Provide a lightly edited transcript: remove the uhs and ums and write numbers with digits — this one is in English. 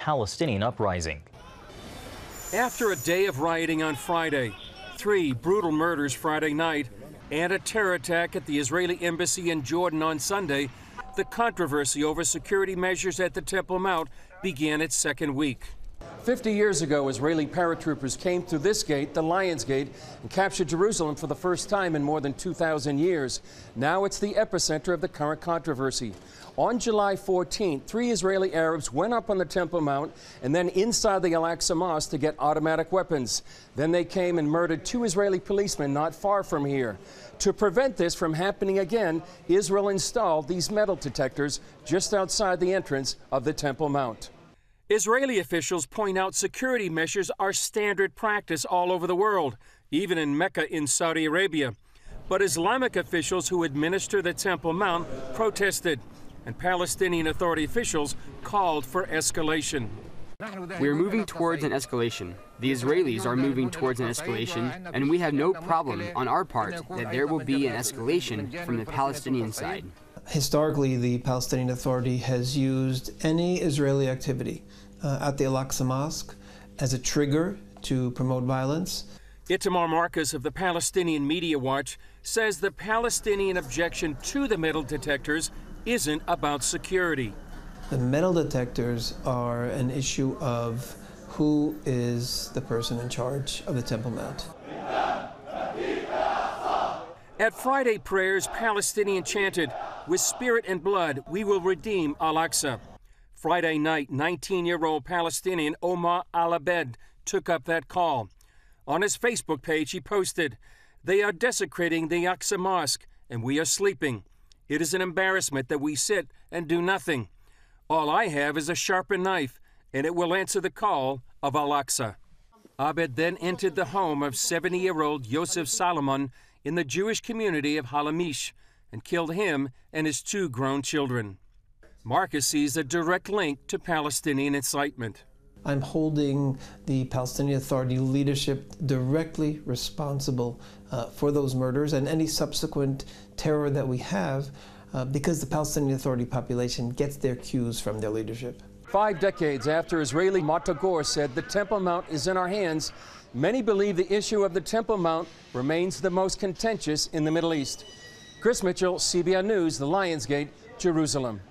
Palestinian uprising. After a day of rioting on Friday, 3 brutal murders Friday night, and a terror attack at the Israeli embassy in Jordan on Sunday, the controversy over security measures at the Temple Mount began its second week. 50 years ago, Israeli paratroopers came through this gate, the Lion's Gate, and captured Jerusalem for the first time in more than 2,000 years. Now it's the epicenter of the current controversy. On July 14th, 3 Israeli Arabs went up on the Temple Mount and then inside the Al-Aqsa Mosque to get automatic weapons. Then they came and murdered 2 Israeli policemen not far from here. To prevent this from happening again, Israel installed these metal detectors just outside the entrance of the Temple Mount. Israeli officials point out security measures are standard practice all over the world, even in Mecca in Saudi Arabia. But Islamic officials who administer the Temple Mount protested, and Palestinian Authority officials called for escalation. We are moving towards an escalation. The Israelis are moving towards an escalation, and we have no problem on our part that there will be an escalation from the Palestinian side. Historically, the Palestinian Authority has used any Israeli activity at the Al-Aqsa Mosque as a trigger to promote violence. Itamar Marcus of the Palestinian Media Watch says the Palestinian objection to the metal detectors isn't about security. The metal detectors are an issue of who is the person in charge of the Temple Mount. At Friday prayers, Palestinians chanted, "With spirit and blood, we will redeem Al-Aqsa." Friday night, 19-year-old Palestinian Omar Al-Abed took up that call. On his Facebook page, he posted, "They are desecrating the Aqsa Mosque, and we are sleeping. It is an embarrassment that we sit and do nothing. All I have is a sharpened knife, and it will answer the call of Al-Aqsa." Abed then entered the home of 70-year-old Yosef Salomon in the Jewish community of Halamish and killed him and his 2 grown children. Marcus sees a direct link to Palestinian incitement. I'm holding the Palestinian Authority leadership directly responsible for those murders and any subsequent terror that we have because the Palestinian Authority population gets their cues from their leadership. 5 decades after Israeli Matagor said the Temple Mount is in our hands, many believe the issue of the Temple Mount remains the most contentious in the Middle East. Chris Mitchell, CBN News, the Lions Gate, Jerusalem.